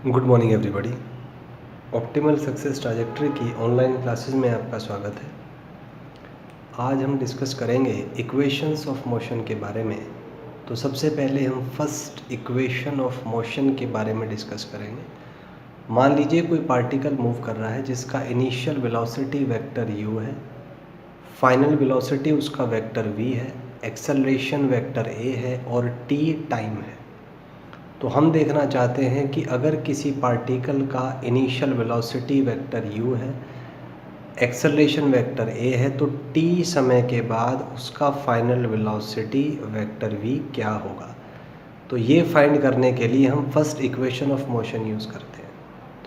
Good morning everybody. Optimal success trajectory की online classes में आपका स्वागत है। आज हम डिस्कस करेंगे इक्वेशंस ऑफ मोशन के बारे में। तो सबसे पहले हम फर्स्ट इक्वेशन ऑफ मोशन के बारे में डिस्कस करेंगे। मान लीजिए कोई पार्टिकल मूव कर रहा है जिसका इनिशियल वेलोसिटी वेक्टर u है, फाइनल वेलोसिटी उसका वेक्टर v है, एक्सेलरेशन वेक्टर a है और t टाइम है। तो हम देखना चाहते हैं कि अगर किसी पार्टिकल का इनिशियल वेलोसिटी वेक्टर u है, एक्सेलरेशन वेक्टर a है, तो t समय के बाद उसका फाइनल वेलोसिटी वेक्टर v क्या होगा। तो ये फाइंड करने के लिए हम first equation of motion use करते हैं।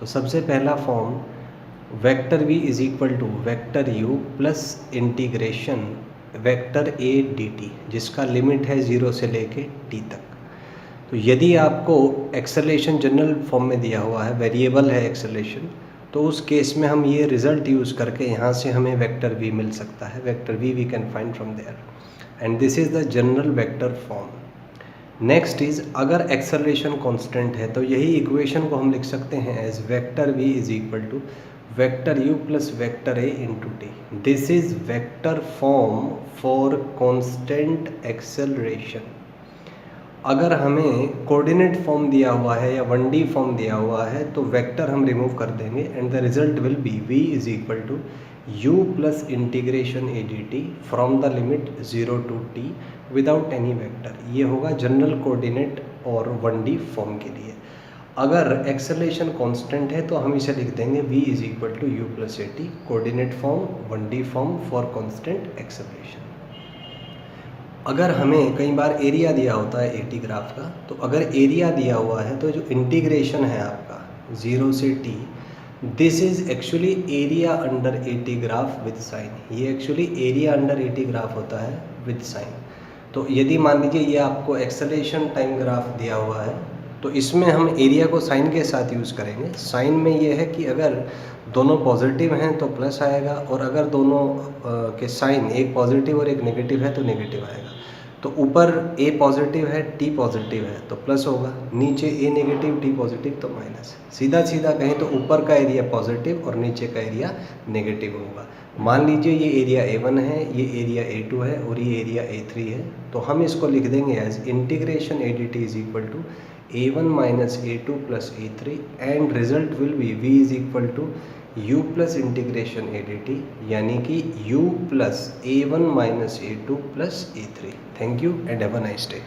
तो सबसे पहला form vector v is equal to vector u plus integration vector a dt, जिसका लिमिट है 0 से लेके t तक। तो यदि आपको एक्सेलरेशन जनरल फॉर्म में दिया हुआ है, वेरिएबल है एक्सेलरेशन, तो उस केस में हम ये रिज़ल्ट यूज़ करके यहाँ से हमें वेक्टर v मिल सकता है। Vector we can find from there and this is the general vector form. Next is, अगर एक्सेलरेशन कांस्टेंट है तो यही इक्वेशन को हम लिख सकते हैं as vector v is equal to vector u plus vector a into t. This is vector form for constant acceleration. अगर हमें कोऑर्डिनेट फॉर्म दिया हुआ है या 1D फॉर्म दिया हुआ है तो वेक्टर हम रिमूव कर देंगे and the result will be v is equal to u plus integration a dt from the limit 0 to t without any vector. ये होगा जनरल कोऑर्डिनेट और 1D फॉर्म के लिए। अगर एक्सेलरेशन कांस्टेंट है तो हम इसे लिख देंगे v is equal to u plus a t, coordinate form 1D form for constant acceleration. अगर हमें कई बार एरिया दिया होता है 80 ग्राफ का, तो अगर एरिया दिया हुआ है तो जो इंटीग्रेशन है आपका 0 से t, this is actually area under 80 graph with sign. ये एक्चुअली एरिया अंडर 80 ग्राफ होता है विद साइन। तो यदि मान लीजिए ये आपको एक्सेलरेशन टाइम ग्राफ दिया हुआ है तो इसमें हम एरिया को साइन के साथ यूज़ करेंगे। साइन में ये है कि अगर दोनों पॉजिटिव हैं तो प्लस आएगा और अगर दोनों के साइन एक पॉजिटिव और एक नेगेटिव है तो नेगेटिव आएगा। तो ऊपर a पॉजिटिव है, t पॉजिटिव है तो प्लस होगा, नीचे a नेगेटिव t पॉजिटिव तो माइनस। सीधा सीधा कहें तो ऊपर का एरिया पॉजिटिव और नीचे का एरिया नेगेटिव होगा। मान लीजिए ये एरिया a1 है, ये एरिया a2 है और ये एरिया a3 है, तो हम इसको लिख देंगे as integration a dt is equal to a1 minus a2 plus a3 and result will be v is equal to u plus integration a dt, यानी कि u plus a1 minus a2 plus a3। Thank you and have a nice day.